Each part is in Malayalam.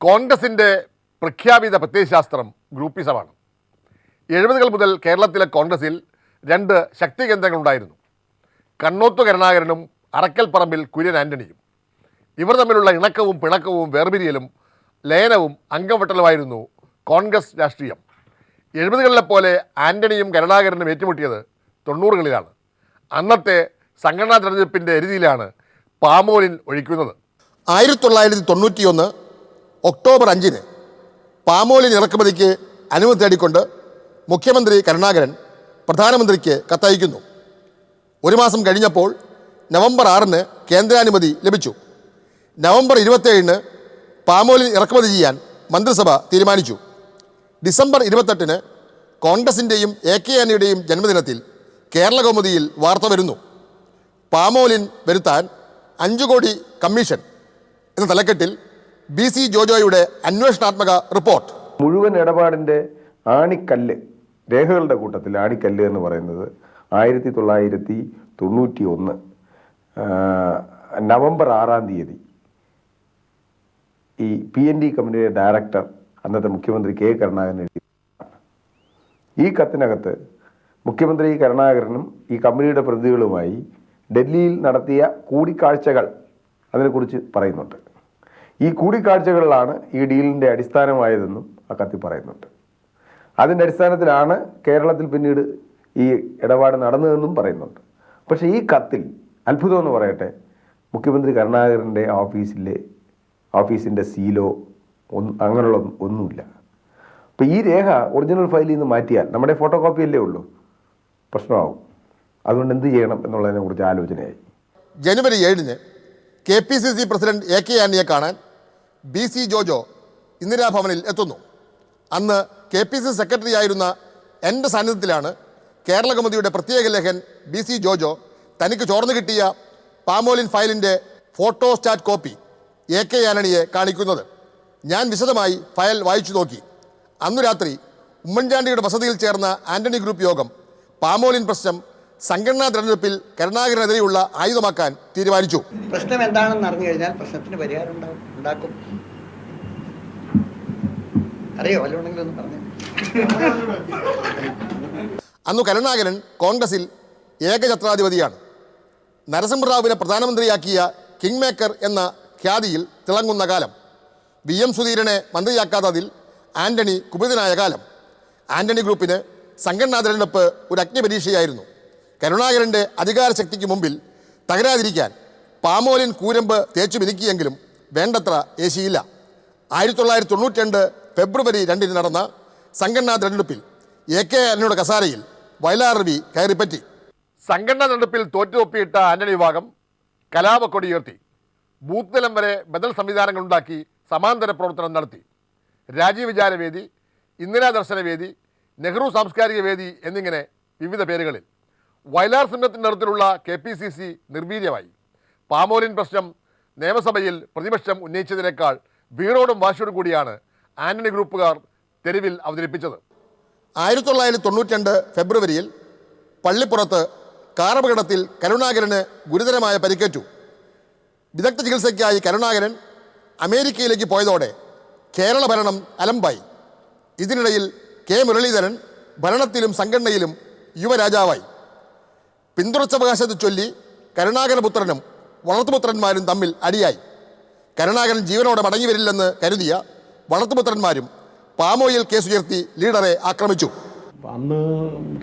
കോൺഗ്രസിൻ്റെ പ്രഖ്യാപിത പ്രത്യയശാസ്ത്രം ഗ്രൂപ്പിസമാണ്. 70 മുതൽ കേരളത്തിലെ കോൺഗ്രസിൽ 2 ശക്തി കേന്ദ്രങ്ങളുണ്ടായിരുന്നു. കണ്ണോത്ത് കരുണാകരനും അറക്കൽ പറമ്പിൽ കുര്യൻ ആൻ്റണിയും. ഇവർ തമ്മിലുള്ള ഇണക്കവും പിണക്കവും വേർപിരിയലും ലയനവും അംഗംവെട്ടലുമായിരുന്നു കോൺഗ്രസ് രാഷ്ട്രീയം. 70 പോലെ ആൻ്റണിയും കരുണാകരനും ഏറ്റുമുട്ടിയത് 90 അന്നത്തെ സംഘടനാ തെരഞ്ഞെടുപ്പിൻ്റെ എരുതിയിലാണ് പാമോലിൻ ഒഴിക്കുന്നത്. 1991 ഒക്ടോബർ 5 പാമോലിൻ ഇറക്കുമതിക്ക് അനുമതി തേടിക്കൊണ്ട് മുഖ്യമന്ത്രി കരുണാകരൻ പ്രധാനമന്ത്രിക്ക് കത്തയക്കുന്നു. 1 മാസം കഴിഞ്ഞപ്പോൾ നവംബർ 6 കേന്ദ്രാനുമതി ലഭിച്ചു. നവംബർ 27 പാമോലിൻ ഇറക്കുമതി ചെയ്യാൻ മന്ത്രിസഭ തീരുമാനിച്ചു. ഡിസംബർ 28 കോൺഗ്രസിൻ്റെയും AK ആൻ്റണിയുടെയും ജന്മദിനത്തിൽ കേരള കൗമുദിയിൽ വാർത്ത വരുന്നു. പാമോലിൻ വരുത്താൻ 5 കോടി കമ്മീഷൻ എന്ന തലക്കെട്ടിൽ BC ജോജോയുടെ അന്വേഷണാത്മക റിപ്പോർട്ട്. മുഴുവൻ ഇടപാടിൻ്റെ ആണിക്കല്ല്, രേഖകളുടെ കൂട്ടത്തിൽ ആണിക്കല്ല് എന്ന് പറയുന്നത് 1991 നവംബർ 6 ഈ PND കമ്പനിയുടെ ഡയറക്ടർ അന്നത്തെ മുഖ്യമന്ത്രി K കരുണാകരൻ എഴുതി. ഈ കത്തിനകത്ത് മുഖ്യമന്ത്രി കരുണാകരനും ഈ കമ്പനിയുടെ പ്രതിനിധികളുമായി ഡൽഹിയിൽ നടത്തിയ കൂടിക്കാഴ്ചകൾ അതിനെക്കുറിച്ച് പറയുന്നുണ്ട്. ഈ കൂടിക്കാഴ്ചകളിലാണ് ഈ ഡീലിൻ്റെ അടിസ്ഥാനമായതെന്നും ആ കത്തിൽ പറയുന്നുണ്ട്. അതിൻ്റെ അടിസ്ഥാനത്തിലാണ് കേരളത്തിൽ പിന്നീട് ഈ ഇടപാട് നടന്നതെന്നും പറയുന്നുണ്ട്. പക്ഷേ ഈ കത്തിൽ അത്ഭുതം എന്ന് പറയട്ടെ, മുഖ്യമന്ത്രി കരുണാകരൻ്റെ ഓഫീസിൻ്റെ സീലോ അങ്ങനെയുള്ള ഒന്നുമില്ല. അപ്പോൾ ഈ രേഖ ഒറിജിനൽ ഫയലിൽ നിന്ന് മാറ്റിയാൽ നമ്മുടെ ഫോട്ടോ കോപ്പി അല്ലേ ഉള്ളൂ, പ്രശ്നമാകും. അതുകൊണ്ട് എന്ത് ചെയ്യണം എന്നുള്ളതിനെ കുറിച്ച് ആലോചനയായി. ജനുവരി 7 KPCC പ്രസിഡന്റ് AK ആൻ്റണിയെ കാണാൻ BC ജോജോ ഇന്ദിരാഭവനിൽ എത്തുന്നു. അന്ന് KPCC സെക്രട്ടറി ആയിരുന്ന എൻ്റെ സാന്നിധ്യത്തിലാണ് കേരള കൗമുദിയുടെ പ്രത്യേക ലേഖൻ BC ജോജോ തനിക്ക് ചോർന്നു കിട്ടിയ പാമോലിൻ ഫയലിൻ്റെ ഫോട്ടോസ്റ്റാറ്റ് കോപ്പി AK ആൻ്റണിയെ കാണിക്കുന്നത്. ഞാൻ വിശദമായി ഫയൽ വായിച്ചു നോക്കി. അന്നു രാത്രി ഉമ്മൻചാണ്ടിയുടെ വസതിയിൽ ചേർന്ന ആൻ്റണി ഗ്രൂപ്പ് യോഗം പാമോലിൻ പ്രശ്നം സംഘടനാ തെരഞ്ഞെടുപ്പിൽ കരുണാകരനെതിരെയുള്ള ആയുധമാക്കാൻ തീരുമാനിച്ചു. പ്രശ്നം എന്താണെന്ന് അറിഞ്ഞു കഴിഞ്ഞാൽ പ്രശ്നത്തിന് പരിഹാരം ഉണ്ടാക്കും. അറിയോ വല്ലതുണ്ടെങ്കിലും ഒന്ന് പറഞ്ഞു. അന്നു കരുണാകരൻ കോൺഗ്രസിൽ ഏകഛത്രാധിപതിയാണ്. നരസിംഹറാവുവിനെ പ്രധാനമന്ത്രിയാക്കിയ കിങ് മേക്കർ എന്ന ഖ്യാതിയിൽ തിളങ്ങുന്ന കാലം. VM സുധീരനെ മന്ത്രിയാക്കാത്തതിൽ ആൻ്റണി കുപിതനായ കാലം. ആൻ്റണി ഗ്രൂപ്പിന് സംഘടനാ തെരഞ്ഞെടുപ്പ് ഒരു അഗ്നിപരീക്ഷയായിരുന്നു. കരുണാകരൻ്റെ അധികാരശക്തിക്ക് മുമ്പിൽ തകരാതിരിക്കാൻ പാമോലിൻ കൂരമ്പ് തേച്ചു മിനുക്കിയെങ്കിലും വേണ്ടത്ര ഏശിയില്ല. 1992 ഫെബ്രുവരി 2 നടന്ന സംഘടനാ തെരഞ്ഞെടുപ്പിൽ AK ആൻ്റണിയുടെ കസാരയിൽ വയലാർ രവി കയറിപ്പറ്റി. സംഘടനാ തെരഞ്ഞെടുപ്പിൽ തോറ്റുതൊപ്പിയിട്ട ആൻ്റണി വിഭാഗം കലാപക്കൊടി ഉയർത്തി. ബൂത്ത് തലം വരെ ബദൽ സംവിധാനങ്ങളുണ്ടാക്കി സമാന്തര പ്രവർത്തനം നടത്തി. രാജീവ് വിചാരവേദി, ഇന്ദിരാ ദർശനവേദി, നെഹ്റു സാംസ്കാരിക വേദി എന്നിങ്ങനെ വിവിധ പേരുകളിൽ. വയലാർ സിംഹത്തിൻ്റെ നേതൃത്വത്തിലുള്ള KPCC നിർവീര്യമായി. പാമോലിൻ പ്രശ്നം നിയമസഭയിൽ പ്രതിപക്ഷം ഉന്നയിച്ചതിനേക്കാൾ വീറോടും വാശിയോടും കൂടിയാണ് ആൻ്റണി ഗ്രൂപ്പുകാർ തെരുവിൽ അവതരിപ്പിച്ചത്. 1992 ഫെബ്രുവരിയിൽ പള്ളിപ്പുറത്ത് കാറപകടത്തിൽ കരുണാകരന് ഗുരുതരമായ പരിക്കേറ്റു. വിദഗ്ധ ചികിത്സയ്ക്കായി കരുണാകരൻ അമേരിക്കയിലേക്ക് പോയതോടെ കേരള ഭരണം അലമ്പായി. ഇതിനിടയിൽ K മുരളീധരൻ ഭരണത്തിലും സംഘടനയിലും യുവരാജാവായി. പിന്തുടർച്ചാവകാശത്തെ ചൊല്ലി കരുണാകരപുത്രനും വളർത്തുപുത്രന്മാരും തമ്മിൽ അടിയായി. കരുണാകരൻ ജീവനോടെ മടങ്ങി വരില്ലെന്ന് കരുതിയ വളർത്തുപുത്രന്മാരും പാമോയിൽ കേസ് ഉയർത്തി ലീഡറെ ആക്രമിച്ചു. അന്ന്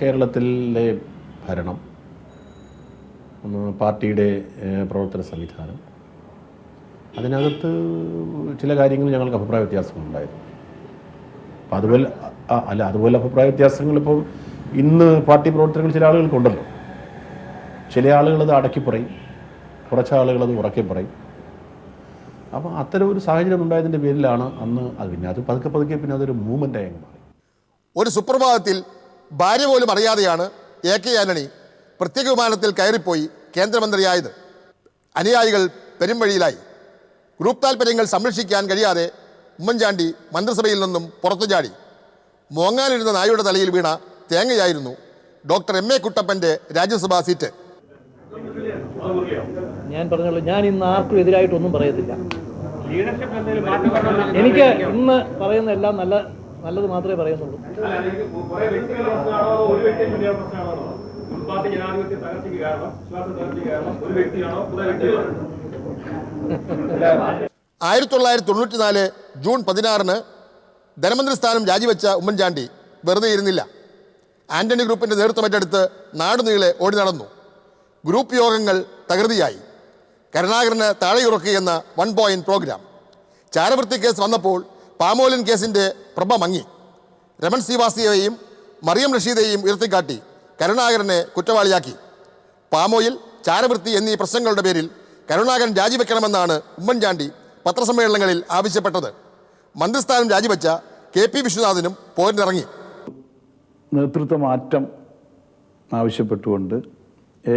കേരളത്തിലെ ഭരണം, പാർട്ടിയുടെ പ്രവർത്തന സംവിധാനം, അതിനകത്ത് ചില കാര്യങ്ങൾ ഞങ്ങൾക്ക് അഭിപ്രായ വ്യത്യാസങ്ങളുണ്ടായിരുന്നു. അപ്പം അതുപോലെ അഭിപ്രായ വ്യത്യാസങ്ങൾ ഇപ്പോൾ ഇന്ന് പാർട്ടി പ്രവർത്തനങ്ങൾ ചില ആളുകൾക്കുണ്ടല്ലോ. ചില ആളുകളത് അടക്കി പറയും, കുറച്ച് ആളുകളത് ഉറക്കി പറയും. അപ്പോൾ അത്തരം ഒരു സാഹചര്യം ഉണ്ടായതിൻ്റെ പേരിലാണ് അന്ന് അത് പിന്നെ അത് പതുക്കെ പിന്നെ അതൊരു മൂവ്മെൻ്റായി അങ്ങ് മാറി. ഒരു സുപ്രഭാതത്തിൽ ഭാര്യ പോലും അറിയാതെയാണ് AK ആൻ്റണി പ്രത്യേക വിമാനത്തിൽ കയറിപ്പോയി കേന്ദ്രമന്ത്രിയായത്. അനുയായികൾ പെരുംവഴിയിലായി. ഗ്രൂപ്പ് താൽപ്പര്യങ്ങൾ സംരക്ഷിക്കാൻ കഴിയാതെ ഉമ്മൻചാണ്ടി മന്ത്രിസഭയിൽ നിന്നും പുറത്തു ചാടി. മോങ്ങാനിരുന്ന നായയുടെ തലയിൽ വീണ തേങ്ങയായിരുന്നു ഡോക്ടർ MA കുട്ടപ്പൻ്റെ രാജ്യസഭാ സീറ്റ്. ഞാൻ പറഞ്ഞോളൂ, ഞാൻ ഇന്ന് ആർക്കും എതിരായിട്ടൊന്നും പറയത്തില്ല. എനിക്ക് ഇന്ന് പറയുന്ന എല്ലാം നല്ലത് മാത്രമേ പറയുന്നുള്ളൂ. ആയിരത്തി 1994 ജൂൺ 16 ധനമന്ത്രി സ്ഥാനം രാജിവെച്ച ഉമ്മൻചാണ്ടി വെറുതെ ഇരുന്നില്ല. ആന്റണി ഗ്രൂപ്പിന്റെ നേതൃത്വം ഏറ്റെടുത്ത് നാടുനീളെ ഓടി നടന്നു. ഗ്രൂപ്പ് യോഗങ്ങൾ തകൃതിയായി. കരുണാകരന് താഴെയുറക്കുകയെന്ന 1 പോയിന്റ് പ്രോഗ്രാം. ചാരവൃത്തി കേസ് വന്നപ്പോൾ പാമോലിൻ കേസിന്റെ പ്രഭ മങ്ങി. രമൺ ശ്രീവാസ്തവയെയും മറിയം റഷീദയെയും ഉയർത്തിക്കാട്ടി കരുണാകരനെ കുറ്റവാളിയാക്കി. പാമോയിൽ, ചാരവൃത്തി എന്നീ പ്രശ്നങ്ങളുടെ പേരിൽ കരുണാകരൻ രാജിവെക്കണമെന്നാണ് ഉമ്മൻചാണ്ടി പത്രസമ്മേളനങ്ങളിൽ ആവശ്യപ്പെട്ടത്. മന്ത്രിസ്ഥാനം രാജിവെച്ച KP വിശ്വനാഥനും പോരിനിറങ്ങി. നേതൃത്വ മാറ്റം ആവശ്യപ്പെട്ടുകൊണ്ട്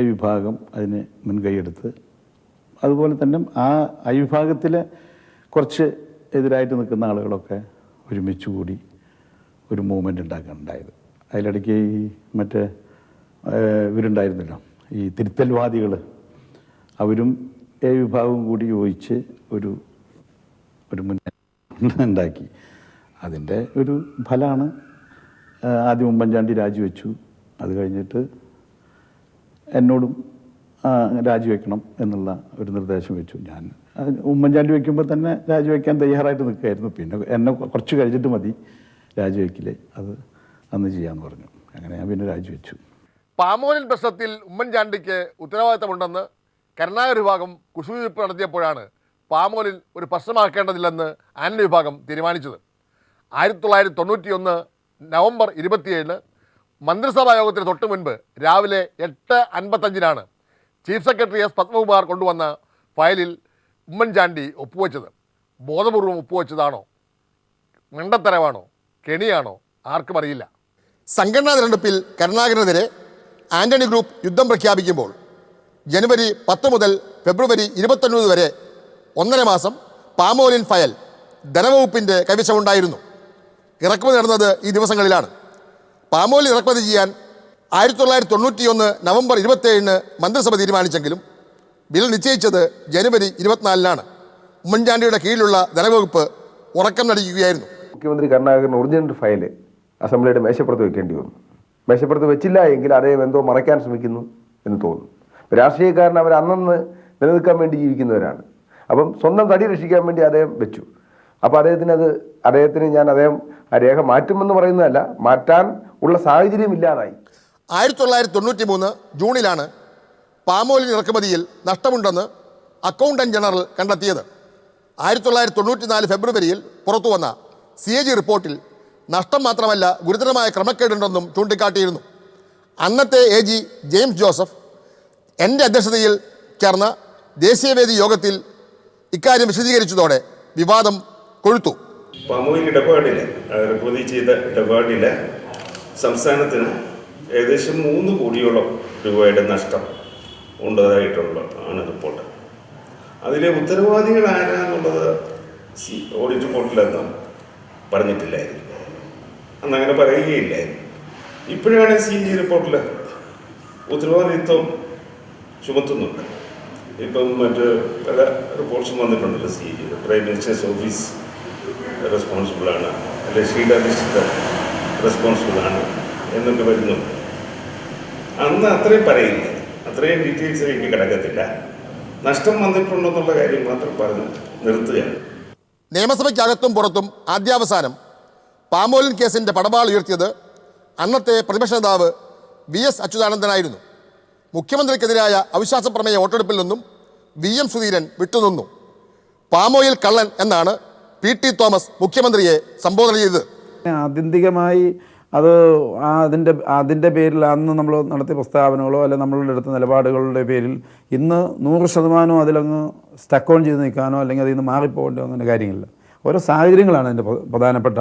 വിഭാഗം അതിന് മുൻകൈയെടുത്ത്, അതുപോലെ തന്നെ ആ വിഭാഗത്തിലെ കുറച്ച് എതിരായിട്ട് നിൽക്കുന്ന ആളുകളൊക്കെ ഒരുമിച്ച് കൂടി ഒരു മൂവ്മെൻ്റ് ഉണ്ടാക്കാനുണ്ടായത്. അതിലിടയ്ക്ക് ഈ മറ്റേ ഇവരുണ്ടായിരുന്നല്ലോ, ഈ തിരുത്തൽവാദികൾ, അവരും വിഭാഗവും കൂടി യോജിച്ച് ഒരു മുന്നേറ്റം ഉണ്ടാക്കി. അതിൻ്റെ ഒരു ഫലമാണ് ആദ്യം ഉമ്മൻചാണ്ടി രാജിവെച്ചു. അത് കഴിഞ്ഞിട്ട് എന്നോടും രാജിവെക്കണം എന്നുള്ള ഒരു നിർദ്ദേശം വെച്ചു. ഞാൻ ഉമ്മൻചാണ്ടി വയ്ക്കുമ്പോൾ തന്നെ രാജിവെക്കാൻ തയ്യാറായിട്ട് നിൽക്കുകയായിരുന്നു. പിന്നെ എന്നെ കുറച്ച് കഴിഞ്ഞിട്ട് മതി രാജിവെക്കില്ലേ, അത് അന്ന് ചെയ്യാമെന്ന് പറഞ്ഞു. അങ്ങനെ ഞാൻ പിന്നെ രാജിവെച്ചു. പാമോലിൻ പ്രശ്നത്തിൽ ഉമ്മൻചാണ്ടിക്ക് ഉത്തരവാദിത്തമുണ്ടെന്ന് കരുണാകര വിഭാഗം കുശുതിരിപ്പ് നടത്തിയപ്പോഴാണ് പാമോലിൻ ഒരു പ്രശ്നമാക്കേണ്ടതില്ലെന്ന് ആന്റണി വിഭാഗം തീരുമാനിച്ചത്. 1991 നവംബർ 27 മന്ത്രിസഭാ യോഗത്തിന് തൊട്ട് മുൻപ് രാവിലെ 8:55 ചീഫ് സെക്രട്ടറി S. പത്മകുമാർ കൊണ്ടുവന്ന ഫയലിൽ ഉമ്മൻചാണ്ടി ഒപ്പുവെച്ചത്. ബോധപൂർവം ഒപ്പുവെച്ചതാണോ, മണ്ടത്തരമാണോ, കെണിയാണോ, ആർക്കും അറിയില്ല. സംഘടനാ തിരഞ്ഞെടുപ്പിൽ കരുണാകരനെതിരെ ആന്റണി ഗ്രൂപ്പ് യുദ്ധം പ്രഖ്യാപിക്കുമ്പോൾ ജനുവരി 10 മുതൽ ഫെബ്രുവരി 29 വരെ 1.5 മാസം പാമോലിൻ ഫയൽ ധനവകുപ്പിൻ്റെ കൈവശമുണ്ടായിരുന്നു. ഇറക്കുമതി നടന്നത് ഈ ദിവസങ്ങളിലാണ്. പാമോലിൻ ഇറക്കുമതി ചെയ്യാൻ 1991 നവംബർ 27 മന്ത്രിസഭ തീരുമാനിച്ചെങ്കിലും ബിൽ നിശ്ചയിച്ചത് ജനുവരി 24 ഉമ്മൻചാണ്ടിയുടെ കീഴിലുള്ള ധനവകുപ്പ് ഉറക്കം നടിക്കുകയായിരുന്നു. മുഖ്യമന്ത്രി കരുണാകരൻ ഒറിജിനൽ ഫയല് അസംബ്ലിയുടെ മേശപ്പുറത്ത് വെക്കേണ്ടി വന്നു. മേശപ്പുറത്ത് വെച്ചില്ല എങ്കിൽ അദ്ദേഹം എന്തോ മറയ്ക്കാൻ ശ്രമിക്കുന്നു എന്ന് തോന്നുന്നു. രാഷ്ട്രീയക്കാരൻ അവർ അന്നന്ന് നിലനിൽക്കാൻ വേണ്ടി ജീവിക്കുന്നവരാണ്. അപ്പം സ്വന്തം തടി രക്ഷിക്കാൻ വേണ്ടി അദ്ദേഹം വെച്ചു. അപ്പോൾ അദ്ദേഹത്തിന് ഞാൻ ആ രേഖ മാറ്റുമെന്ന് പറയുന്നതല്ല, മാറ്റാൻ ഉള്ള സാഹചര്യം ഇല്ലാതായി. 1993 ജൂണിലാണ് പാമോലിൻ ഇറക്കുമതിയിൽ നഷ്ടമുണ്ടെന്ന് അക്കൗണ്ടന്റ് ജനറൽ കണ്ടെത്തിയത്. 1994 ഫെബ്രുവരിയിൽ പുറത്തു വന്ന CAG റിപ്പോർട്ടിൽ നഷ്ടം മാത്രമല്ല ഗുരുതരമായ ക്രമക്കേടുണ്ടെന്നും ചൂണ്ടിക്കാട്ടിയിരുന്നു. അന്നത്തെ AG ജെയിംസ് ജോസഫ് എൻ്റെ അധ്യക്ഷതയിൽ ചേർന്ന ദേശീയവേദി യോഗത്തിൽ ഇക്കാര്യം വിശദീകരിച്ചതോടെ വിവാദം കൊഴുത്തു. പാമോയിൽ ഇടപാടിൽ ഇറക്കുമതി ചെയ്ത ഇടപാടിൽ സംസ്ഥാനത്തിന് ഏകദേശം 3 കോടിയോളം രൂപയുടെ നഷ്ടം ഉണ്ടായിട്ടുള്ളതാണ് റിപ്പോർട്ട്. അതിലെ ഉത്തരവാദികൾ ആരാന്നുള്ളത് ഓഡിറ്റ് റിപ്പോർട്ടിലെന്ന് പറഞ്ഞിട്ടില്ലായിരുന്നു. അന്നങ്ങനെ പറയുകയില്ലായിരുന്നു. ഇപ്പോഴാണ് CAG റിപ്പോർട്ടിൽ ഉത്തരവാദിത്വം ചുമത്തുന്നുണ്ട്. ഇപ്പം മറ്റ് പല റിപ്പോർട്ട്സും വന്നിട്ടുണ്ടല്ലോ. CAG പ്രൈം മിനിസ്റ്റേഴ്സ് ഓഫീസ് റെസ്പോൺസിബിളാണ്, അല്ലെങ്കിൽ ശ്രീധർ റെസ്പോൺസിബിളാണ് എന്നൊക്കെ വരുന്നുണ്ട്. അന്ന് അത്രയും പറയില്ല, അത്രയും ഡീറ്റെയിൽസിലേക്ക് കിടക്കത്തില്ല. നഷ്ടം വന്നിട്ടുണ്ടെന്നുള്ള കാര്യം മാത്രം പറഞ്ഞ് നിർത്തുകയാണ്. നിയമസഭയ്ക്കകത്തും പുറത്തും ആദ്യാവസാനം പാമോലിൻ കേസിൻ്റെ പടവാൾ ഉയർത്തിയത് അന്നത്തെ പ്രതിപക്ഷ നേതാവ് VS അച്യുതാനന്ദനായിരുന്നു. മുഖ്യമന്ത്രിക്കെതിരായ അവിശ്വാസ പ്രമേയ വോട്ടെടുപ്പിൽ നിന്നും VM സുധീരൻ വിട്ടുനിന്നു. പാമോയിൽ കള്ളൻ എന്നാണ് PT തോമസ് മുഖ്യമന്ത്രിയെ സംബോധന ചെയ്തത്. ആത്യന്തികമായി അത് അതിൻ്റെ പേരിൽ അന്ന് നമ്മൾ നടത്തിയ പ്രസ്താവനകളോ അല്ലെങ്കിൽ നമ്മളുടെ അടുത്ത നിലപാടുകളുടെ പേരിൽ ഇന്ന് 100% അതിലങ്ങ് സ്റ്റക്ക് ഓൺ ചെയ്ത് നിൽക്കാനോ അല്ലെങ്കിൽ അതിൽ നിന്ന് മാറിപ്പോകേണ്ടോ അങ്ങനെ കാര്യങ്ങളില്ല. ഓരോ സാഹചര്യങ്ങളാണ് അതിൻ്റെ പ്രധാനപ്പെട്ട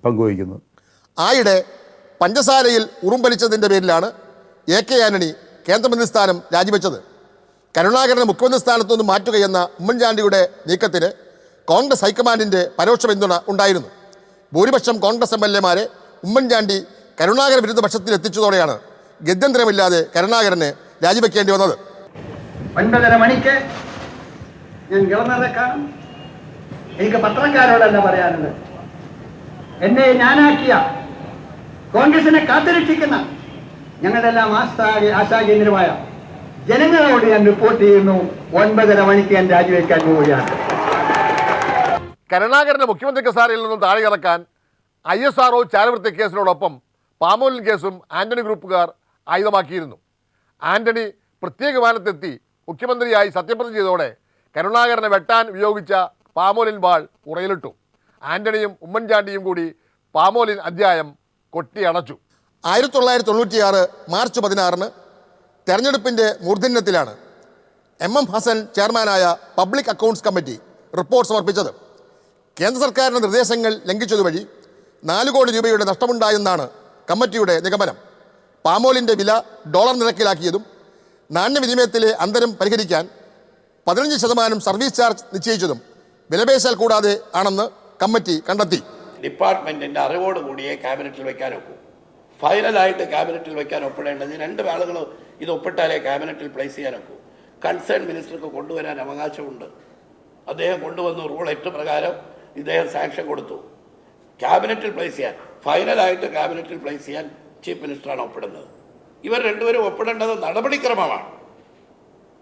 പങ്കുവഹിക്കുന്നത്. ആയിടെ പഞ്ചസാരയിൽ ഉറുമ്പലിച്ചതിൻ്റെ പേരിലാണ് AK ആന്റണി കേന്ദ്രമന്ത്രി സ്ഥാനം രാജിവെച്ചത്. കരുണാകരനെ മുഖ്യമന്ത്രി സ്ഥാനത്തു നിന്ന് മാറ്റുകയെന്ന ഉമ്മൻചാണ്ടിയുടെ നീക്കത്തിന് കോൺഗ്രസ് ഹൈക്കമാൻഡിൻ്റെ പരോക്ഷ പിന്തുണ ഉണ്ടായിരുന്നു. ഭൂരിപക്ഷം കോൺഗ്രസ് MLA-മാരെ ഉമ്മൻചാണ്ടി കരുണാകര വിരുദ്ധ പക്ഷത്തിൽ എത്തിച്ചതോടെയാണ് ഗത്യന്തരമില്ലാതെ കരുണാകരനെ രാജിവെക്കേണ്ടി വന്നത്. 9:30 മണിക്ക് ഞാൻ ഗവർണറെ കാണും, എനിക്ക് പത്രക്കാരോടല്ല പറയാനുള്ളത്. എന്നെ ഞാനാക്കിയ കോൺഗ്രസിനെ കാത്തുരക്ഷിക്കുന്ന ഞങ്ങളെല്ലാം ആശാകേന്ദ്രമായ ജനങ്ങളോട് ഞാൻ റിപ്പോർട്ട് ചെയ്യുന്നു. 9:30 മണിക്ക് ഞാൻ രാജിവെക്കാൻ പോവുകയാണ്. കരുണാകരനെ മുഖ്യമന്ത്രി കസാരയിൽ നിന്നും താഴെ ഇറക്കാൻ ISRO ചാരവൃത്തി കേസിനോടൊപ്പം പാമോലിൻ കേസും ആന്റണി ഗ്രൂപ്പുകാർ ആയുധമാക്കിയിരുന്നു. ആന്റണി പ്രത്യേക വിമാനത്തെത്തി മുഖ്യമന്ത്രിയായി സത്യപ്രതിജ്ഞ ചെയ്തതോടെ കരുണാകരനെ വെട്ടാൻ ഉപയോഗിച്ച പാമോലിൻ വാൾ ഉറയിലിട്ടു. ആന്റണിയും ഉമ്മൻചാണ്ടിയും കൂടി പാമോലിൻ അധ്യായം കൊട്ടിയടച്ചു. 1996 മാർച്ച് 16 തെരഞ്ഞെടുപ്പിൻ്റെ മൂർധന്യത്തിലാണ് MM ഹസൻ ചെയർമാനായ പബ്ലിക് അക്കൗണ്ട്സ് കമ്മിറ്റി റിപ്പോർട്ട് സമർപ്പിച്ചത്. കേന്ദ്ര സർക്കാരിൻ്റെ നിർദ്ദേശങ്ങൾ ലംഘിച്ചതുവഴി 4 കോടി രൂപയുടെ നഷ്ടമുണ്ടായെന്നാണ് കമ്മിറ്റിയുടെ നിഗമനം. പാമോലിൻ്റെ വില ഡോളർ നിരക്കിലാക്കിയതും നാണ്യവിനിമയത്തിലെ അന്തരം പരിഹരിക്കാൻ 15% സർവീസ് ചാർജ് നിശ്ചയിച്ചതും വിലപേശൽ കൂടാതെ ആണെന്ന് കമ്മിറ്റി കണ്ടെത്തി. ഡിപ്പാർട്ട്മെൻറ്റിൻ്റെ അറിവോട് കൂടിയേ ക്യാബിനറ്റിൽ വയ്ക്കാൻ ഒക്കൂ. ഫൈനലായിട്ട് ക്യാബിനറ്റിൽ വയ്ക്കാൻ ഒപ്പിടേണ്ടത് 2 ആളുകൾ ഇത് ഒപ്പിട്ടാലേ ക്യാബിനറ്റിൽ പ്ലേസ് ചെയ്യാൻ ഒക്കൂ. കൺസേൺ മിനിസ്റ്റർക്ക് കൊണ്ടുവരാൻ അവകാശമുണ്ട്. അദ്ദേഹം കൊണ്ടുവന്നു. റൂൾ 8 പ്രകാരം ഇദ്ദേഹം സാങ്ഷൻ കൊടുത്തു. ക്യാബിനറ്റിൽ പ്ലേസ് ചെയ്യാൻ, ഫൈനലായിട്ട് ക്യാബിനറ്റിൽ പ്ലേസ് ചെയ്യാൻ ചീഫ് മിനിസ്റ്ററാണ് ഒപ്പിടുന്നത്. ഇവർ രണ്ടുപേരും ഒപ്പിടേണ്ടത് നടപടിക്രമമാണ്.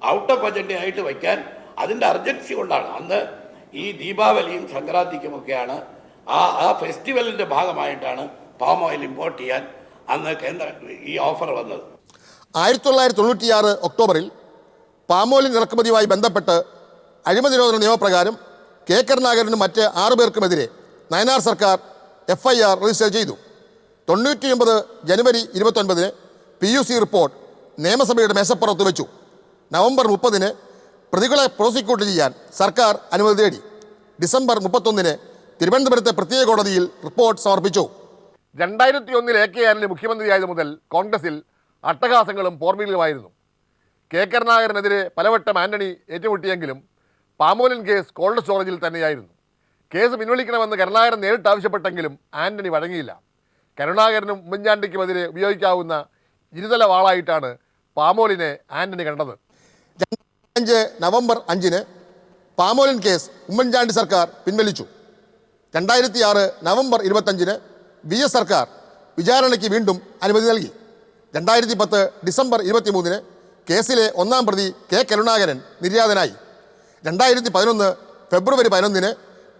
ഔട്ട് ഓഫ് അജണ്ട ആയിട്ട് വയ്ക്കാൻ അതിൻ്റെ അർജൻസി കൊണ്ടാണ്. അന്ന് ഈ ദീപാവലിയും സംക്രാന്തിക്കുമൊക്കെയാണ് ആ ഫെസ്റ്റിവലിൻ്റെ ഭാഗമായിട്ടാണ് പാം ഓയിൽ ഇമ്പോർട്ട് ചെയ്യാൻ അന്ന് ഈ ഓഫർ വന്നത്. 1996 ഒക്ടോബറിൽ പാമോലിൻ ഇറക്കുമതിയുമായി ബന്ധപ്പെട്ട് അഴിമതി നിരോധന നിയമപ്രകാരം കെ കരുണാകരനും മറ്റ് 6 പേർക്കുമെതിരെ നയനാർ സർക്കാർ FIR രജിസ്റ്റർ ചെയ്തു. 99 ജനുവരി 29 PUC റിപ്പോർട്ട് നിയമസഭയുടെ മേശപ്പുറത്ത് വെച്ചു. നവംബർ 30 പ്രതികളെ പ്രോസിക്യൂട്ട് ചെയ്യാൻ സർക്കാർ അനുമതി തേടി. ഡിസംബർ 31 തിരുവനന്തപുരത്തെ പ്രത്യേക കോടതിയിൽ റിപ്പോർട്ട് സമർപ്പിച്ചു. 2001 AK ആന്റണി മുഖ്യമന്ത്രിയായത് മുതൽ കോൺഗ്രസിൽ അട്ടഹാസങ്ങളും പോർവിലുമായിരുന്നു. കെ കരുണാകരനെതിരെ പലവട്ടം ആന്റണി ഏറ്റുമുട്ടിയെങ്കിലും പാമോലിൻ കേസ് കോൾഡ് സ്റ്റോറേജിൽ തന്നെയായിരുന്നു. കേസ് പിൻവലിക്കണമെന്ന് കരുണാകരൻ നേരിട്ട് ആവശ്യപ്പെട്ടെങ്കിലും ആന്റണി വഴങ്ങിയില്ല. കരുണാകരനും ഉമ്മൻചാണ്ടിക്കുമെതിരെ ഉപയോഗിക്കാവുന്ന ഇരുതല വാളായിട്ടാണ് പാമോലിനെ ആന്റണി കണ്ടത്. 2005 നവംബർ 5 പാമോലിൻ കേസ് ഉമ്മൻചാണ്ടി സർക്കാർ പിൻവലിച്ചു. 2006 നവംബർ 25 VS സർക്കാർ വിചാരണയ്ക്ക് വീണ്ടും അനുമതി നൽകി. 2010 ഡിസംബർ 23 കേസിലെ 1-ാം പ്രതി കെ കരുണാകരൻ നിര്യാതനായി. 2011 ഫെബ്രുവരി 11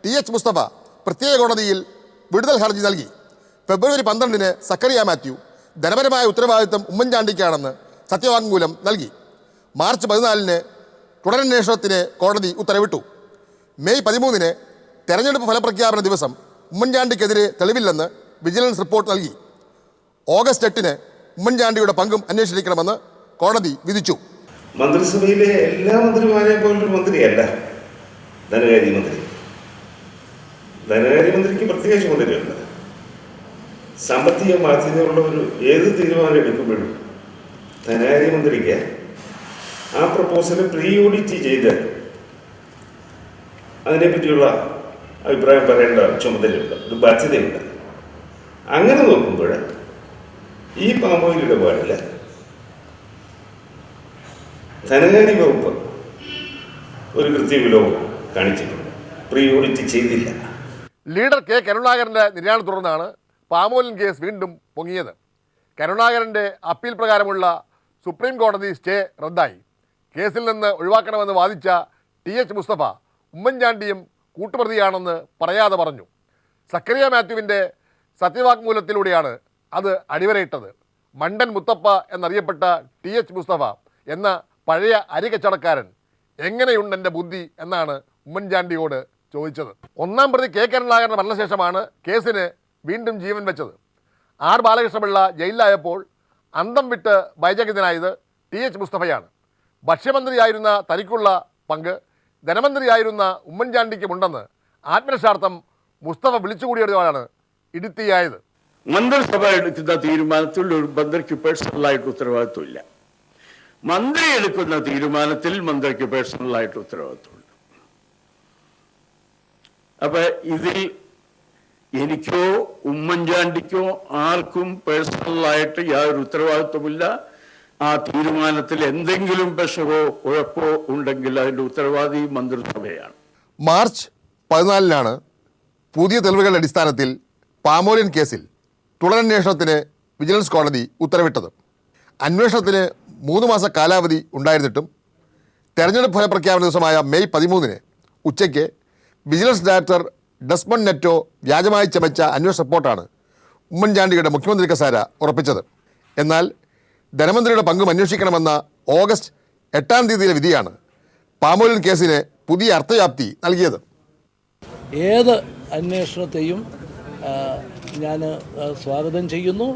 TH മുസ്തഫ പ്രത്യേക കോടതിയിൽ വിടുതൽ ഹർജി നൽകി. ഫെബ്രുവരി 12 സക്കറിയ മാത്യു ധനപരമായ ഉത്തരവാദിത്വം ഉമ്മൻചാണ്ടിക്കാണെന്ന് സത്യവാങ്മൂലം നൽകി. മാർച്ച് 14 തുടരന്വേഷണത്തിന് കോടതി ഉത്തരവിട്ടു. മെയ് 13 തെരഞ്ഞെടുപ്പ് ഫലപ്രഖ്യാപന ദിവസം ഉമ്മൻചാണ്ടിക്കെതിരെ തെളിവില്ലെന്ന് വിജിലൻസ് റിപ്പോർട്ട് നൽകി. ഓഗസ്റ്റ് 8 ഉമ്മൻചാണ്ടിയുടെ പങ്കും അന്വേഷിക്കണമെന്ന് കോടതി വിധിച്ചു. മന്ത്രിസഭയിലെ എല്ലാ മന്ത്രിമാരെ പോലൊരു മന്ത്രിയല്ല ധനകാര്യമന്ത്രി. ധനകാര്യമന്ത്രിക്ക് പ്രത്യേക ചുമതലയുണ്ട്. സാമ്പത്തിക ബാധ്യതയുള്ള ഒരു ഏത് തീരുമാനം എടുക്കുമ്പോഴും ധനകാര്യമന്ത്രിക്ക് ആ പ്രപ്പോസൽ പ്രീ ഓഡിറ്റ് ചെയ്ത് അതിനെപ്പറ്റിയുള്ള അഭിപ്രായം പറയേണ്ട ചുമതലയുണ്ട്, ഒരു ബാധ്യതയുണ്ട്. അങ്ങനെ നോക്കുമ്പോൾ ഈ പാം ഓയിൽ ഇടപാടിൽ ധനകാര്യ വകുപ്പ് ഒരു കൃത്യവിലോപം കാണിച്ചിട്ടുണ്ട്, പ്രീ ഓഡിറ്റ് ചെയ്തില്ല. ലീഡർ കെ കരുണാകരൻ്റെ നിര്യാണത്തെ തുടർന്നാണ് പാമോലിൻ കേസ് വീണ്ടും പൊങ്ങിയത്. കരുണാകരൻ്റെ അപ്പീൽ പ്രകാരമുള്ള സുപ്രീം കോടതി സ്റ്റേ റദ്ദായി. കേസിൽ നിന്ന് ഒഴിവാക്കണമെന്ന് വാദിച്ച TH മുസ്തഫ ഉമ്മൻചാണ്ടിയും കൂട്ടുപ്രതിയാണെന്ന് പറയാതെ പറഞ്ഞു. സക്കറിയ മാത്യുവിൻ്റെ സത്യവാങ്മൂലത്തിലൂടെയാണ് അത് അടിവരയിട്ടത്. മണ്ടൻ മുത്തപ്പ എന്നറിയപ്പെട്ട TH മുസ്തഫ എന്ന പഴയ അരികച്ചവടക്കാരൻ എങ്ങനെയുണ്ടെൻ്റെ ബുദ്ധി എന്നാണ് ഉമ്മൻചാണ്ടിയോട് ചോദിച്ചത്. 1-ാം പ്രതി കെ കരുണാകരൻ്റെ മരണശേഷമാണ് കേസിന് വീണ്ടും ജീവൻ വെച്ചത്. R ബാലകൃഷ്ണപിള്ള ജയിലിലായപ്പോൾ അന്തം വിട്ട് ഭയചകിതനായത് TH മുസ്തഫയാണ്. ഭക്ഷ്യമന്ത്രിയായിരുന്ന തനിക്കുള്ള പങ്ക് ധനമന്ത്രിയായിരുന്ന ഉമ്മൻചാണ്ടിക്കുമുണ്ടെന്ന് ആത്മരക്ഷാർത്ഥം മുസ്തഫ വിളിച്ചുകൂടിയതാണ് ഇടുത്തിയായത്. മന്ത്രിസഭ എടുക്കുന്ന തീരുമാനത്തിൽ ഒരു മന്ത്രിക്ക് പേഴ്സണലായിട്ട് ഉത്തരവാദിത്വമില്ല. മന്ത്രി എടുക്കുന്ന തീരുമാനത്തിൽ മന്ത്രിക്ക് പേഴ്സണലായിട്ട് ഉത്തരവാദിത്വമുണ്ട്. അപ്പൊ ഇതിൽ എനിക്കോ ഉമ്മൻചാണ്ടിക്കോ ആർക്കും പേഴ്സണലായിട്ട് യാതൊരു ഉത്തരവാദിത്വമില്ല. ആ തീരുമാനത്തിൽ എന്തെങ്കിലും പെശകോ കുഴപ്പമോ ഉണ്ടെങ്കിൽ അതിൻ്റെ ഉത്തരവാദി മന്ത്രിസഭയാണ്. മാർച്ച് 14-നാണ് പുതിയ തെളിവുകളുടെ അടിസ്ഥാനത്തിൽ പാമോലിൻ കേസിൽ തുടരന്വേഷണത്തിന് വിജിലൻസ് കോടതി ഉത്തരവിട്ടത്. അന്വേഷണത്തിന് 3 മാസ കാലാവധി ഉണ്ടായിരുന്നിട്ടും തെരഞ്ഞെടുപ്പ് ഫലപ്രഖ്യാപന ദിവസമായ മെയ് 13-ന് ഉച്ചയ്ക്ക് വിജിലൻസ് ഡയറക്ടർ ഡെസ്മണ്ട് നെറ്റോ വ്യാജമായി ചമച്ച അന്വേഷണ റിപ്പോർട്ടാണ് ഉമ്മൻചാണ്ടിയുടെ മുഖ്യമന്ത്രി കസേര ഉറപ്പിച്ചത്. എന്നാൽ ധനമന്ത്രിയുടെ പങ്കും അന്വേഷിക്കണമെന്ന ഓഗസ്റ്റ് 8-ാം തീയതിയിലെ വിധിയാണ് പാമോലിൻ കേസിന് പുതിയ അർത്ഥവ്യാപ്തി നൽകിയത്. ഏത് അന്വേഷണത്തെയും ഞാൻ സ്വാഗതം ചെയ്യുന്നു.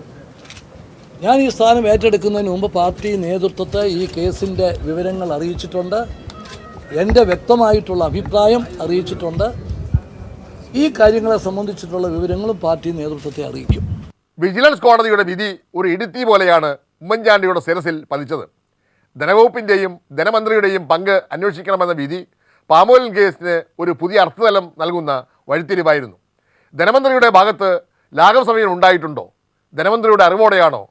ഞാൻ ഈ സ്ഥാനം ഏറ്റെടുക്കുന്നതിന് മുമ്പ് പാർട്ടി നേതൃത്വത്തെ ഈ കേസിൻ്റെ വിവരങ്ങൾ അറിയിച്ചിട്ടുണ്ട്. എൻ്റെ വ്യക്തമായിട്ടുള്ള അഭിപ്രായം അറിയിച്ചിട്ടുണ്ട്. ഈ കാര്യങ്ങളെ സംബന്ധിച്ചിട്ടുള്ള വിവരങ്ങളും പാർട്ടി നേതൃത്വത്തെ അറിയിക്കും. വിജിലൻസ് കോടതിയുടെ വിധി ഒരു ഇടുത്തി പോലെയാണ് ഉമ്മൻചാണ്ടിയുടെ ശിരസിൽ പതിച്ചത്. ധനവകുപ്പിൻ്റെയും ധനമന്ത്രിയുടെയും പങ്ക് അന്വേഷിക്കണമെന്ന വിധി പാമോലിൻ കേസിന് ഒരു പുതിയ അർത്ഥതലം നൽകുന്ന വഴിത്തിരിവായിരുന്നു. ധനമന്ത്രിയുടെ ഭാഗത്ത് ലാഘവ സമയം ഉണ്ടായിട്ടുണ്ടോ, ധനമന്ത്രിയുടെ അറിവോടെയാണോ,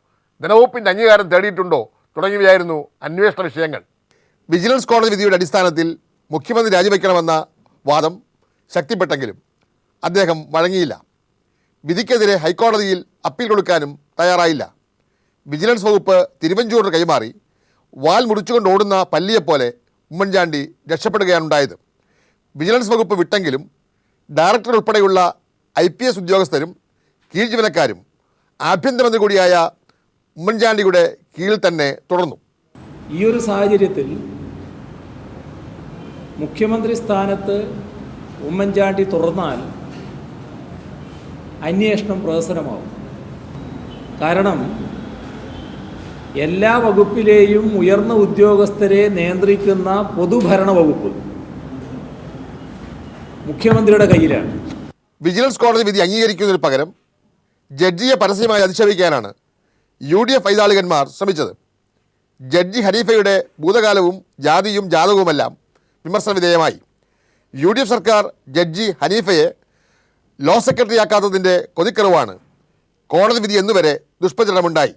ധനവകുപ്പിൻ്റെ അംഗീകാരം തേടിയിട്ടുണ്ടോ തുടങ്ങിയവയായിരുന്നു അന്വേഷണ വിഷയങ്ങൾ. വിജിലൻസ് കോടതി വിധിയുടെ അടിസ്ഥാനത്തിൽ മുഖ്യമന്ത്രി രാജിവെക്കണമെന്ന വാദം ശക്തിപ്പെട്ടെങ്കിലും അദ്ദേഹം വഴങ്ങിയില്ല. വിധിക്കെതിരെ ഹൈക്കോടതിയിൽ അപ്പീൽ കൊടുക്കാനും തയ്യാറായില്ല. വിജിലൻസ് വകുപ്പ് തിരുവഞ്ചൂരിന് കൈമാറി വാൽ മുറിച്ചുകൊണ്ട് ഓടുന്ന പല്ലിയെപ്പോലെ ഉമ്മൻചാണ്ടി രക്ഷപ്പെടുകയാണുണ്ടായത്. വിജിലൻസ് വകുപ്പ് വിട്ടെങ്കിലും ഡയറക്ടർ ഉൾപ്പെടെയുള്ള IPS ഉദ്യോഗസ്ഥരും കീഴ് ജീവനക്കാരും ആഭ്യന്തരമന്ത്രി കൂടിയായ ഉമ്മൻചാണ്ടിയുടെ കീഴിൽ തന്നെ തുടർന്നു. ഈ ഒരു സാഹചര്യത്തിൽ മുഖ്യമന്ത്രി സ്ഥാനത്ത് ഉമ്മൻചാണ്ടി തുടർന്നാൽ അന്വേഷണം പ്രഹസനമാവും. കാരണം എല്ലാ വകുപ്പിലെയും ഉയർന്ന ഉദ്യോഗസ്ഥരെ നിയന്ത്രിക്കുന്ന പൊതുഭരണ വകുപ്പ് മുഖ്യമന്ത്രിയുടെ കയ്യിലാണ്. വിജിലൻസ് കോടതി വിധി അംഗീകരിക്കുന്നതിന് പകരം ജഡ്ജിയെ പരസ്യമായി അധിക്ഷേപിക്കാനാണ് UDF ഐതാളികന്മാർ ശ്രമിച്ചത്. ജഡ്ജി ഹനീഫയുടെ ഭൂതകാലവും ജാതിയും ജാതകവുമെല്ലാം വിമർശന വിധേയമായി. UDF സർക്കാർ ജഡ്ജി ഹനീഫയെ ലോ സെക്രട്ടറിയാക്കാത്തതിൻ്റെ കൊതിക്കറിവാണ് കോടതി വിധി എന്നുവരെ ദുഷ്പ്രചരണമുണ്ടായി.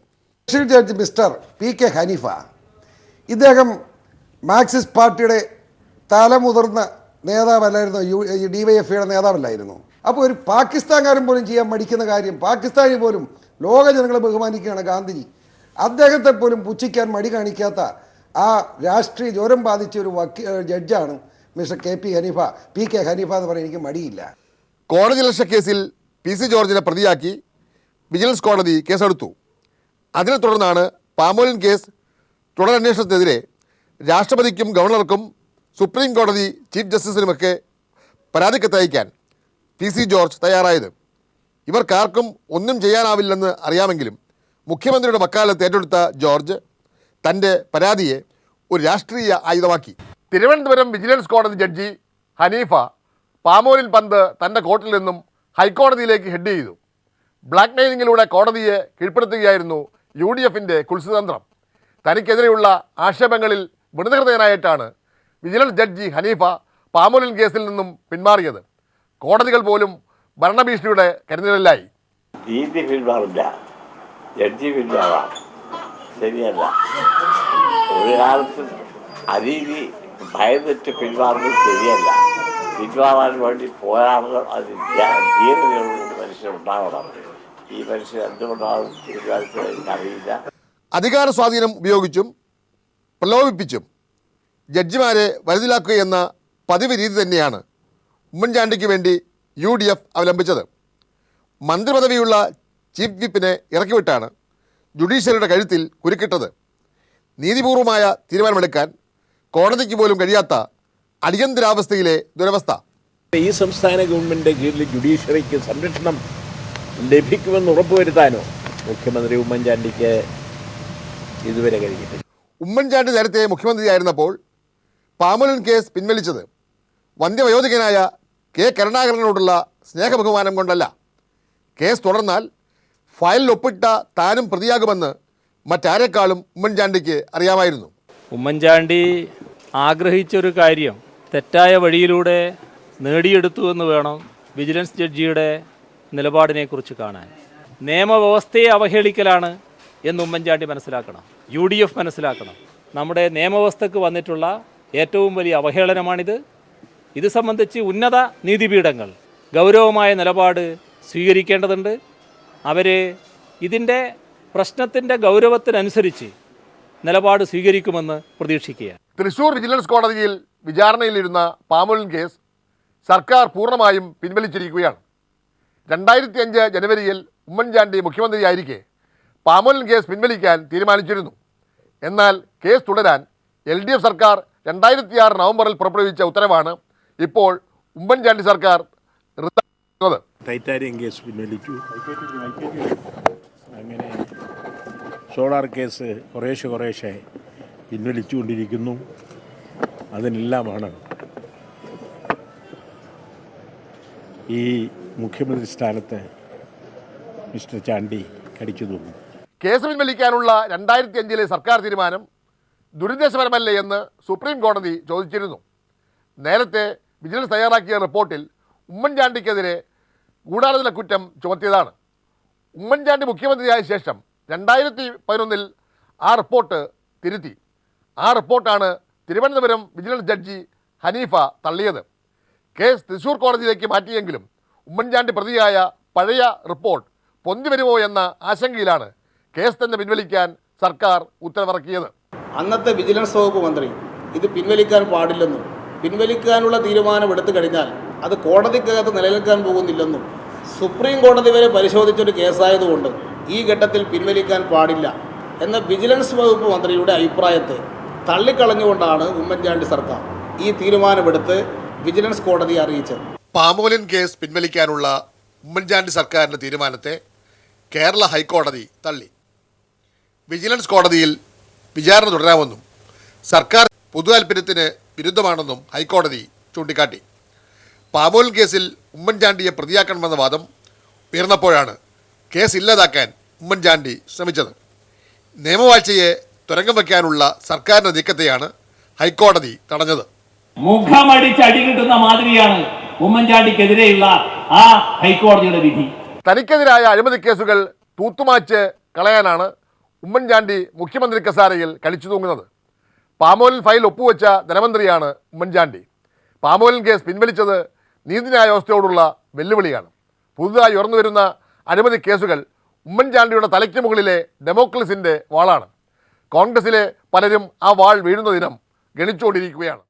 ജഡ്ജി മിസ്റ്റർ PK ഹനീഫ, ഇദ്ദേഹം മാർക്സിസ്റ്റ് പാർട്ടിയുടെ തലമുതിർന്ന നേതാവല്ലായിരുന്നു, DYFIയുടെ നേതാവല്ലായിരുന്നു. അപ്പോൾ ഒരു പാകിസ്ഥാൻകാരൻ പോലും ചെയ്യാൻ മടിക്കുന്ന കാര്യം, പാകിസ്ഥാനിൽ പോലും ലോക ജനങ്ങളെ ബഹുമാനിക്കുകയാണ് ഗാന്ധിജി. അദ്ദേഹത്തെ പോലും പുച്ഛിക്കാൻ മടി കാണിക്കാത്ത ആ രാഷ്ട്രീയ ജ്വരം ബാധിച്ച ഒരു ജഡ്ജാണ് മിസ്റ്റർ PK ഹനീഫ എന്ന് പറയാൻ എനിക്ക് മടിയില്ല. കോടതി ലക്ഷ്യ കേസിൽ PC ജോർജിനെ പ്രതിയാക്കി വിജിലൻസ് കോടതി കേസെടുത്തു. അതിനെ തുടർന്നാണ് പാമോലിൻ കേസ് തുടരന്വേഷണത്തിനെതിരെ രാഷ്ട്രപതിക്കും ഗവർണർക്കും സുപ്രീം കോടതി ചീഫ് ജസ്റ്റിസിനുമൊക്കെ പരാതിക്കത്തയക്കാൻ PC ജോർജ് തയ്യാറായത്. ഇവർക്കാർക്കും ഒന്നും ചെയ്യാനാവില്ലെന്ന് അറിയാമെങ്കിലും മുഖ്യമന്ത്രിയുടെ വക്കാലത്ത് ഏറ്റെടുത്ത ജോർജ് തൻ്റെ പരാതിയെ ഒരു രാഷ്ട്രീയ ആയുധമാക്കി. തിരുവനന്തപുരം വിജിലൻസ് കോടതി ജഡ്ജി ഹനീഫ പാമോലിൻ പന്ത് തൻ്റെ കോർട്ടിൽ നിന്നും ഹൈക്കോടതിയിലേക്ക് ഹെഡ് ചെയ്തു. ബ്ലാക്ക് മെയിലിങ്ങിലൂടെ കോടതിയെ കീഴ്പ്പെടുത്തുകയായിരുന്നു UDFൻ്റെ കുൽസിതന്ത്രം. തനിക്കെതിരെയുള്ള ആക്ഷേപങ്ങളിൽ വിനതഹൃദയനായിട്ടാണ് വിജിലൻസ് ജഡ്ജി ഹനീഫ പാമോലിൻ കേസിൽ നിന്നും പിന്മാറിയത്. കോടതികൾ പോലും ഭരണഭീഷണിയുടെ കരുതലിലായി. രീതി പിന്മാറില്ല, ജഡ്ജി പിന്മാറാം, ശരിയല്ല. ഒരു കാലത്തും അനീതി ഭയന്നിട്ട് പിന്മാറുന്നത് ശരിയല്ല. പിന്മാറാൻ വേണ്ടി പോരാടുക, അത് ധീരതയുള്ള മനുഷ്യരുണ്ടാവണം. ഈ മനുഷ്യൻ എന്തുകൊണ്ടാണ് തീരുമാനിച്ചത് എനിക്കറിയില്ല. അധികാര സ്വാധീനം ഉപയോഗിച്ചും പ്രലോഭിപ്പിച്ചും ജഡ്ജിമാരെ വലുതിലാക്കുകയെന്ന പതിവ് രീതി തന്നെയാണ് ഉമ്മൻചാണ്ടിക്ക് വേണ്ടി UDF അവലംബിച്ചത്. മന്ത്രിപദവിയുള്ള ചീഫ് വിപ്പിനെ ഇറക്കിവിട്ടാണ് ജുഡീഷ്യറിയുടെ കഴുത്തിൽ കുരുക്കിട്ടത്. നീതിപൂർവമായ തീരുമാനമെടുക്കാൻ കോടതിക്ക് പോലും കഴിയാത്ത അടിയന്തരാവസ്ഥയിലെ ദുരവസ്ഥ. ഈ സംസ്ഥാന ഗവൺമെൻറ്റിൻ്റെ കീഴിൽ ജുഡീഷ്യറിക്ക് സംരക്ഷണം ലഭിക്കുമെന്ന് ഉറപ്പുവരുത്താനോ മുഖ്യമന്ത്രി ഉമ്മൻചാണ്ടിക്ക് ഇതുവരെ കഴിഞ്ഞിട്ടില്ല. ഉമ്മൻചാണ്ടി നേരത്തെ മുഖ്യമന്ത്രിയായിരുന്നപ്പോൾ പാമോലിൻ കേസ് പിൻവലിച്ചത് വന്ധ്യവയോധികനായ K കരുണാകരനോടുള്ള സ്നേഹബഹുമാനം കൊണ്ടല്ല. കേസ് തുടർന്നാൽ ഫയലിൽ ഒപ്പിട്ട താനും പ്രതിയാകുമെന്ന് മറ്റാരെക്കാളും ഉമ്മൻചാണ്ടിക്ക് അറിയാമായിരുന്നു. ഉമ്മൻചാണ്ടി ആഗ്രഹിച്ചൊരു കാര്യം തെറ്റായ വഴിയിലൂടെ നേടിയെടുത്തു എന്ന് വേണം വിജിലൻസ് ജഡ്ജിയുടെ നിലപാടിനെക്കുറിച്ച് കാണാൻ. നിയമവ്യവസ്ഥയെ അവഹേളിക്കലാണ് എന്ന് ഉമ്മൻചാണ്ടി മനസ്സിലാക്കണം, UDF മനസ്സിലാക്കണം. നമ്മുടെ നിയമവ്യവസ്ഥക്ക് വന്നിട്ടുള്ള ഏറ്റവും വലിയ അവഹേളനമാണിത്. ഇത് സംബന്ധിച്ച് ഉന്നത നീതിപീഠങ്ങൾ ഗൗരവമായ നിലപാട് സ്വീകരിക്കേണ്ടതുണ്ട്. അവർ ഇതിൻ്റെ പ്രശ്നത്തിൻ്റെ ഗൗരവത്തിനനുസരിച്ച് നിലപാട് സ്വീകരിക്കുമെന്ന് പ്രതീക്ഷിക്കുകയാണ്. തൃശൂർ വിജിലൻസ് കോടതിയിൽ വിചാരണയിലിരുന്ന പാമോലിൻ കേസ് സർക്കാർ പൂർണ്ണമായും പിൻവലിച്ചിരിക്കുകയാണ്. 2005 ജനുവരിയിൽ ഉമ്മൻചാണ്ടി മുഖ്യമന്ത്രിയായിരിക്കെ പാമോലിൻ കേസ് പിൻവലിക്കാൻ തീരുമാനിച്ചിരുന്നു. എന്നാൽ കേസ് തുടരാൻ LDF സർക്കാർ 2006 നവംബറിൽ പുറപ്പെടുവിച്ച ഉത്തരവാണ് ഇപ്പോൾ ഉമ്മൻചാണ്ടി സർക്കാർ റദ്ദാക്കുന്നത്. ടൈറ്റാനിയം കേസ് പിൻവലിച്ചു. അങ്ങനെ സോളാർ കേസ് കുറേശ്ശെ പിൻവലിച്ചുകൊണ്ടിരിക്കുന്നു. അതിനെല്ലാമാണ് ഈ മുഖ്യമന്ത്രി സ്ഥാനത്ത് മിസ്റ്റർ ചാണ്ടി കടിച്ചു തൂങ്ങും. കേസ് പിൻവലിക്കാനുള്ള 2005 സർക്കാർ തീരുമാനം ദുരുദ്ദേശപരമല്ലേ എന്ന് സുപ്രീം കോടതി ചോദിച്ചിരുന്നു. നേരത്തെ വിജിലൻസ് തയ്യാറാക്കിയ റിപ്പോർട്ടിൽ ഉമ്മൻചാണ്ടിക്കെതിരെ ഗൂഢാലോചന കുറ്റം ചുമത്തിയതാണ്. ഉമ്മൻചാണ്ടി മുഖ്യമന്ത്രിയായ ശേഷം 2011 ആ റിപ്പോർട്ട് തിരുത്തി. ആ റിപ്പോർട്ടാണ് തിരുവനന്തപുരം വിജിലൻസ് ജഡ്ജി ഹനീഫ തള്ളിയത്. കേസ് തൃശൂർ കോടതിയിലേക്ക് മാറ്റിയെങ്കിലും ഉമ്മൻചാണ്ടി പ്രതിയായ പഴയ റിപ്പോർട്ട് പൊന്തിവരുമോ എന്ന ആശങ്കയിലാണ് കേസ് തന്നെ പിൻവലിക്കാൻ സർക്കാർ ഉത്തരവിറക്കിയത്. അന്നത്തെ വിജിലൻസ് വകുപ്പ് മന്ത്രി ഇത് പിൻവലിക്കാൻ പാടില്ലെന്നും പിൻവലിക്കാനുള്ള തീരുമാനം എടുത്തു കഴിഞ്ഞാൽ അത് കോടതിക്കകത്ത് നിലനിൽക്കാൻ പോകുന്നില്ലെന്നും സുപ്രീം കോടതി വരെ പരിശോധിച്ചൊരു കേസായതുകൊണ്ട് ഈ ഘട്ടത്തിൽ പിൻവലിക്കാൻ പാടില്ല എന്ന വിജിലൻസ് വകുപ്പ് മന്ത്രിയുടെ അഭിപ്രായത്തെ തള്ളിക്കളഞ്ഞുകൊണ്ടാണ് ഉമ്മൻചാണ്ടി സർക്കാർ ഈ തീരുമാനമെടുത്ത് വിജിലൻസ് കോടതിയെ അറിയിച്ചത്. പാമോലിൻ കേസ് പിൻവലിക്കാനുള്ള ഉമ്മൻചാണ്ടി സർക്കാരിൻ്റെ തീരുമാനത്തെ കേരള ഹൈക്കോടതി തള്ളി. വിജിലൻസ് കോടതിയിൽ വിചാരണ തുടരാമെന്നും സർക്കാർ പൊതുതാൽപര്യത്തിന് വിരുദ്ധമാണെന്നും ഹൈക്കോടതി ചൂണ്ടിക്കാട്ടി. പാമോലിൻ കേസിൽ ഉമ്മൻചാണ്ടിയെ പ്രതിയാക്കണമെന്ന വാദം ഉയർന്നപ്പോഴാണ് കേസ് ഇല്ലാതാക്കാൻ ഉമ്മൻചാണ്ടി ശ്രമിച്ചത്. നിയമവാഴ്ചയെ തുരങ്കം വയ്ക്കാനുള്ള സർക്കാരിൻ്റെ നീക്കത്തെയാണ് ഹൈക്കോടതി തടഞ്ഞത്. മുഖമടിച്ച് അടി കിട്ടുന്ന മാതിരിയാണ് ഉമ്മൻചാണ്ടിക്കെതിരെയുള്ള ആ ഹൈക്കോടതിയുടെ വിധി. തനിക്കെതിരായ അഴിമതി കേസുകൾ തൂത്തുമാച്ച് കളയാനാണ് ഉമ്മൻചാണ്ടി മുഖ്യമന്ത്രി കസാരയിൽ കളിച്ചു തൂങ്ങുന്നത്. പാമോലിൻ ഫയൽ ഒപ്പുവെച്ച ധനമന്ത്രിയാണ് ഉമ്മൻചാണ്ടി. പാമോലിൻ കേസ് പിൻവലിച്ചത് നീതിന്യായ വ്യവസ്ഥയോടുള്ള വെല്ലുവിളിയാണ്. പുതുതായി ഉയർന്നുവരുന്ന അഴിമതി കേസുകൾ ഉമ്മൻചാണ്ടിയുടെ തലയ്ക്ക് മുകളിലെ ഡെമോക്രസിൻ്റെ വാളാണ്. കോൺഗ്രസിലെ പലരും ആ വാൾ വീഴുന്ന ദിനം ഗണിച്ചുകൊണ്ടിരിക്കുകയാണ്.